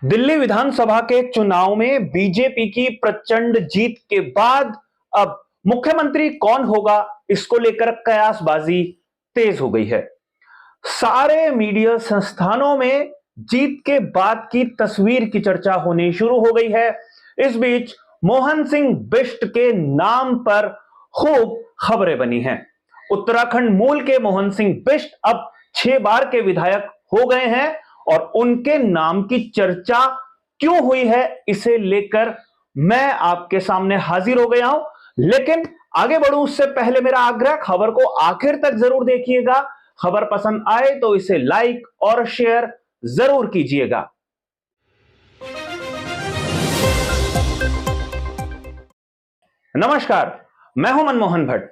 दिल्ली विधानसभा के चुनाव में बीजेपी की प्रचंड जीत के बाद अब मुख्यमंत्री कौन होगा, इसको लेकर कयासबाजी तेज हो गई है। सारे मीडिया संस्थानों में जीत के बाद की तस्वीर की चर्चा होनी शुरू हो गई है। इस बीच मोहन सिंह बिष्ट के नाम पर खूब खबरें बनी हैं। उत्तराखंड मूल के मोहन सिंह बिष्ट अब 6 बार के विधायक हो गए हैं और उनके नाम की चर्चा क्यों हुई है, इसे लेकर मैं आपके सामने हाजिर हो गया हूं। लेकिन आगे बढ़ूं उससे पहले मेरा आग्रह, खबर को आखिर तक जरूर देखिएगा। खबर पसंद आए तो इसे लाइक और शेयर जरूर कीजिएगा। नमस्कार, मैं हूं मनमोहन भट्ट।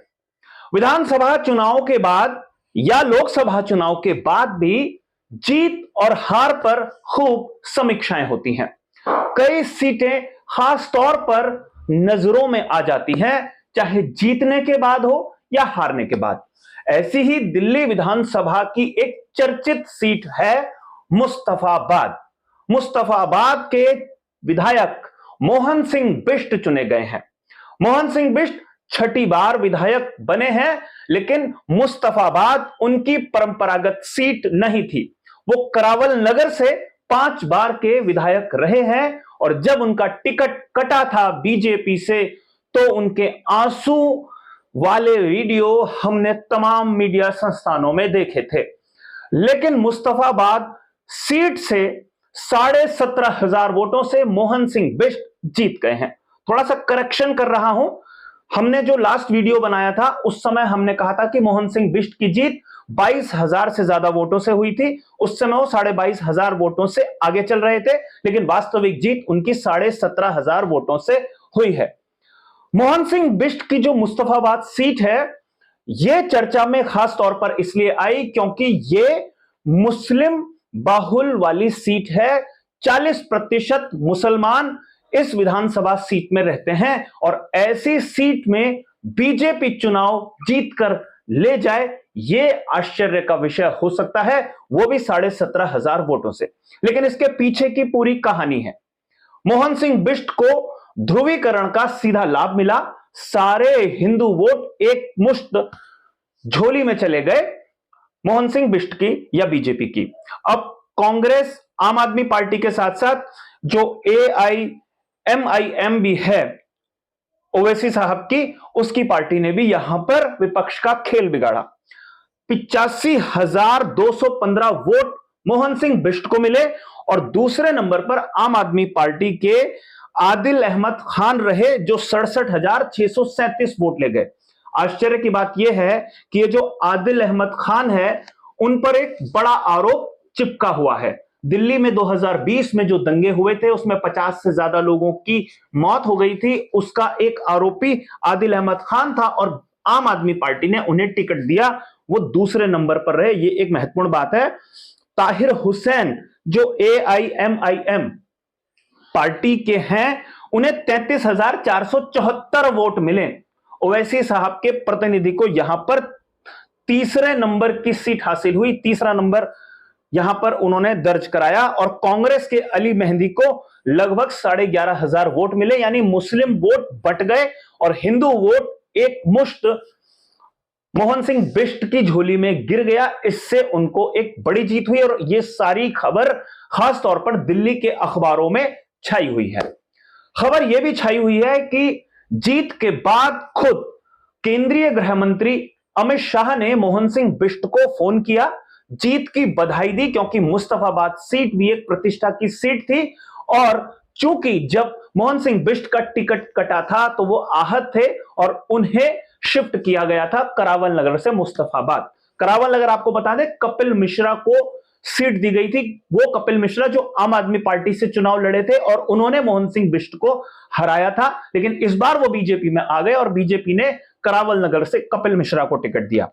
विधानसभा चुनाव के बाद या लोकसभा चुनाव के बाद भी जीत और हार पर खूब समीक्षाएं होती हैं। कई सीटें खास तौर पर नजरों में आ जाती हैं, चाहे जीतने के बाद हो या हारने के बाद। ऐसी ही दिल्ली विधानसभा की एक चर्चित सीट है मुस्तफाबाद। मुस्तफाबाद के विधायक मोहन सिंह बिष्ट चुने गए हैं। मोहन सिंह बिष्ट 6ठी बार विधायक बने हैं, लेकिन मुस्तफाबाद उनकी परंपरागत सीट नहीं थी। वो करावल नगर से 5 बार के विधायक रहे हैं और जब उनका टिकट कटा था बीजेपी से तो उनके आंसू वाले वीडियो हमने तमाम मीडिया संस्थानों में देखे थे। लेकिन मुस्तफाबाद सीट से 17,500 वोटों से मोहन सिंह बिष्ट जीत गए हैं। थोड़ा सा करेक्शन कर रहा हूं, हमने जो लास्ट वीडियो बनाया था उस समय हमने कहा था कि मोहन सिंह बिष्ट की जीत 22,000 से ज्यादा वोटों से हुई थी। उस समय वो 22,500 वोटों से आगे चल रहे थे, लेकिन वास्तविक जीत उनकी 17,500 वोटों से हुई है। मोहन सिंह बिष्ट की जो मुस्तफाबाद सीट है, यह चर्चा में खास तौर पर इसलिए आई क्योंकि यह मुस्लिम बाहुल वाली सीट है। 40% मुसलमान इस विधानसभा सीट में रहते हैं और ऐसी सीट में बीजेपी चुनाव जीतकर ले जाए, यह आश्चर्य का विषय हो सकता है, वो भी 17,500 वोटों से। लेकिन इसके पीछे की पूरी कहानी है। मोहन सिंह बिष्ट को ध्रुवीकरण का सीधा लाभ मिला। सारे हिंदू वोट एक मुश्त झोली में चले गए, मोहन सिंह बिष्ट की या बीजेपी की। अब कांग्रेस, आम आदमी पार्टी के साथ साथ जो AIMIM भी है ओवैसी साहब की, उसकी पार्टी ने भी यहां पर विपक्ष का खेल बिगाड़ा। 85,215 वोट मोहन सिंह बिष्ट को मिले और दूसरे नंबर पर आम आदमी पार्टी के आदिल अहमद खान रहे, जो 67,637 वोट ले गए। आश्चर्य की बात यह है कि ये जो आदिल अहमद खान है, उन पर एक बड़ा आरोप चिपका हुआ है। दिल्ली में 2020 में जो दंगे हुए थे उसमें 50 से ज्यादा लोगों की मौत हो गई थी। उसका एक आरोपी आदिल अहमद खान था और आम आदमी पार्टी ने उन्हें टिकट दिया, वो दूसरे नंबर पर रहे। ये एक महत्वपूर्ण बात है। ताहिर हुसैन जो AIMIM पार्टी के हैं, उन्हें 33,474 वोट मिले। ओवैसी साहब के प्रतिनिधि को यहां पर तीसरे नंबर की सीट हासिल हुई, तीसरा नंबर यहां पर उन्होंने दर्ज कराया और कांग्रेस के अली मेहंदी को लगभग 11,500 वोट मिले। यानी मुस्लिम वोट बट गए और हिंदू वोट एक मुश्त मोहन सिंह बिष्ट की झोली में गिर गया। इससे उनको एक बड़ी जीत हुई और यह सारी खबर खास तौर पर दिल्ली के अखबारों में छाई हुई है। खबर यह भी छाई हुई है कि जीत के बाद खुद केंद्रीय गृह मंत्री अमित शाह ने मोहन सिंह बिष्ट को फोन किया, जीत की बधाई दी, क्योंकि मुस्तफाबाद सीट भी एक प्रतिष्ठा की सीट थी और चूंकि जब मोहन सिंह बिष्ट का टिकट कटा था तो वो आहत थे और उन्हें शिफ्ट किया गया था करावल नगर से मुस्तफाबाद। करावल नगर आपको बता दें कपिल मिश्रा को सीट दी गई थी। वो कपिल मिश्रा जो आम आदमी पार्टी से चुनाव लड़े थे और उन्होंने मोहन सिंह बिष्ट को हराया था, लेकिन इस बार वो बीजेपी में आ गए और बीजेपी ने करावल नगर से कपिल मिश्रा को टिकट दिया।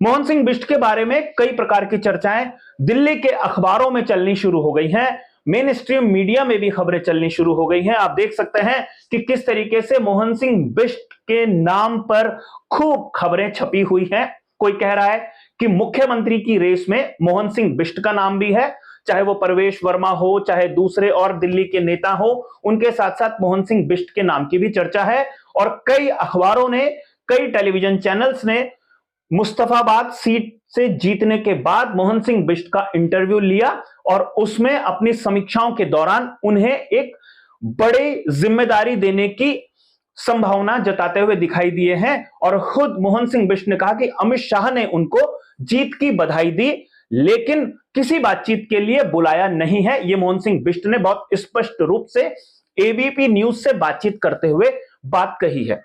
मोहन सिंह बिष्ट के बारे में कई प्रकार की चर्चाएं दिल्ली के अखबारों में चलनी शुरू हो गई हैं। मेन स्ट्रीम मीडिया में भी खबरें चलनी शुरू हो गई हैं। आप देख सकते हैं कि किस तरीके से मोहन सिंह बिष्ट के नाम पर खूब खबरें छपी हुई हैं। कोई कह रहा है कि मुख्यमंत्री की रेस में मोहन सिंह बिष्ट का नाम भी है, चाहे वो परवेश वर्मा हो, चाहे दूसरे और दिल्ली के नेता हो, उनके साथ साथ मोहन सिंह बिष्ट के नाम की भी चर्चा है। और कई अखबारों ने, कई टेलीविजन चैनल्स ने मुस्तफाबाद सीट से जीतने के बाद मोहन सिंह बिष्ट का इंटरव्यू लिया और उसमें अपनी समीक्षाओं के दौरान उन्हें एक बड़ी जिम्मेदारी देने की संभावना जताते हुए दिखाई दिए हैं। और खुद मोहन सिंह बिष्ट ने कहा कि अमित शाह ने उनको जीत की बधाई दी, लेकिन किसी बातचीत के लिए बुलाया नहीं है। यह मोहन सिंह बिष्ट ने बहुत स्पष्ट रूप से एबीपी न्यूज से बातचीत करते हुए बात कही है।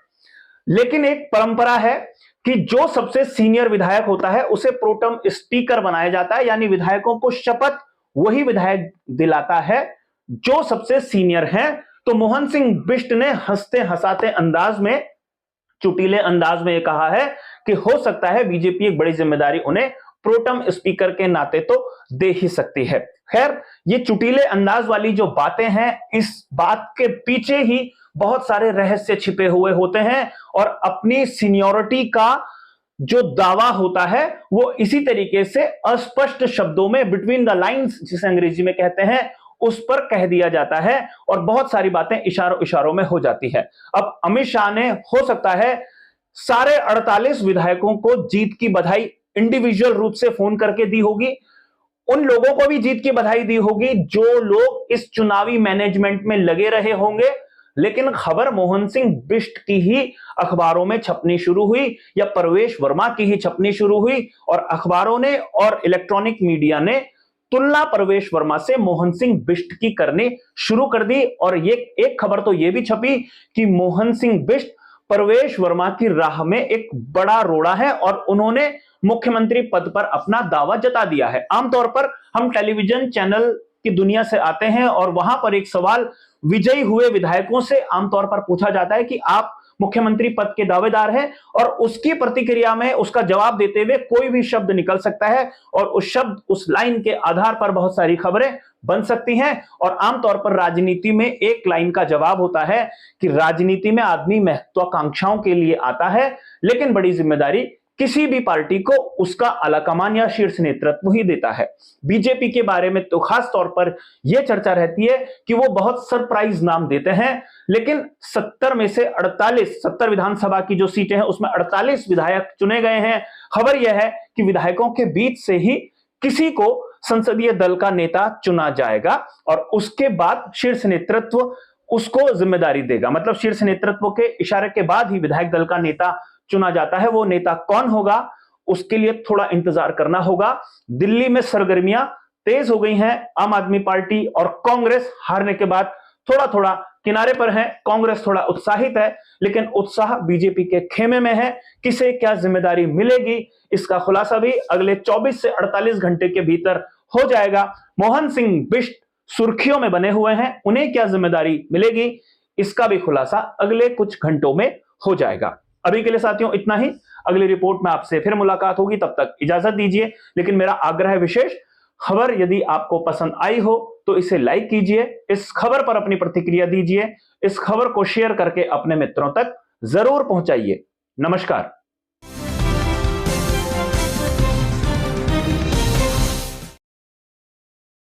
लेकिन एक परंपरा है कि जो सबसे सीनियर विधायक होता है उसे प्रोटेम स्पीकर बनाया जाता है, यानी विधायकों को शपथ वही विधायक दिलाता है जो सबसे सीनियर है। तो मोहन सिंह बिष्ट ने हंसते हंसाते अंदाज में, चुटीले अंदाज में यह कहा है कि हो सकता है बीजेपी एक बड़ी जिम्मेदारी उन्हें प्रोटेम स्पीकर के नाते तो दे ही सकती है। खैर, ये चुटीले अंदाज वाली जो बातें हैं, इस बात के पीछे ही बहुत सारे रहस्य छिपे हुए होते हैं और अपनी सीनियरिटी का जो दावा होता है वो इसी तरीके से अस्पष्ट शब्दों में, बिटवीन द लाइंस जिसे अंग्रेजी में कहते हैं, उस पर कह दिया जाता है और बहुत सारी बातें इशारों इशारों में हो जाती है। अब अमित शाह ने हो सकता है सारे 48 विधायकों को जीत की बधाई इंडिविजुअल रूप से फोन करके दी होगी। उन लोगों को भी जीत की बधाई दी होगी जो लोग इस चुनावी मैनेजमेंट में लगे रहे होंगे। लेकिन खबर मोहन सिंह बिष्ट की ही अखबारों में छपनी शुरू हुई या परवेश वर्मा की ही छपनी शुरू हुई और अखबारों ने और इलेक्ट्रॉनिक मीडिया ने तुलना परवेश वर्मा से मोहन सिंह बिष्ट की करनी शुरू कर दी। और ये एक खबर तो यह भी छपी कि मोहन सिंह बिष्ट परवेश वर्मा की राह में एक बड़ा रोड़ा है और उन्होंने मुख्यमंत्री पद पर अपना दावा जता दिया है। आमतौर पर हम टेलीविजन चैनल की दुनिया से आते हैं और वहां पर एक सवाल विजयी हुए विधायकों से आमतौर पर पूछा जाता है कि आप मुख्यमंत्री पद के दावेदार हैं, और उसकी प्रतिक्रिया में उसका जवाब देते हुए कोई भी शब्द निकल सकता है और उस शब्द, उस लाइन के आधार पर बहुत सारी खबरें बन सकती हैं। और आमतौर पर राजनीति में एक लाइन का जवाब होता है कि राजनीति में आदमी महत्वाकांक्षाओं के लिए आता है, लेकिन बड़ी जिम्मेदारी किसी भी पार्टी को उसका आलाकमान या शीर्ष नेतृत्व ही देता है। बीजेपी के बारे में तो खास तौर पर यह चर्चा रहती है कि वो बहुत सरप्राइज नाम देते हैं, लेकिन 70 में से 48, 70 विधानसभा की जो सीटें हैं उसमें 48 विधायक चुने गए हैं। खबर यह है कि विधायकों के बीच से ही किसी को संसदीय दल का नेता चुना जाएगा और उसके बाद शीर्ष नेतृत्व उसको जिम्मेदारी देगा। मतलब शीर्ष नेतृत्व के इशारे के बाद ही विधायक दल का नेता चुना जाता है। वो नेता कौन होगा उसके लिए थोड़ा इंतजार करना होगा। दिल्ली में सरगर्मियां तेज हो गई हैं। आम आदमी पार्टी और कांग्रेस हारने के बाद थोड़ा थोड़ा किनारे पर है। कांग्रेस थोड़ा उत्साहित है, लेकिन उत्साह बीजेपी के खेमे में है। किसे क्या जिम्मेदारी मिलेगी इसका खुलासा भी अगले 24 से 48 घंटे के भीतर हो जाएगा। मोहन सिंह बिष्ट सुर्खियों में बने हुए हैं, उन्हें क्या जिम्मेदारी मिलेगी इसका भी खुलासा अगले कुछ घंटों में हो जाएगा। अभी के लिए साथियों इतना ही। अगली रिपोर्ट में आपसे फिर मुलाकात होगी, तब तक इजाजत दीजिए। लेकिन मेरा आग्रह है विशेष, खबर यदि आपको पसंद आई हो तो इसे लाइक कीजिए, इस खबर पर अपनी प्रतिक्रिया दीजिए, इस खबर को शेयर करके अपने मित्रों तक जरूर पहुंचाइए। नमस्कार।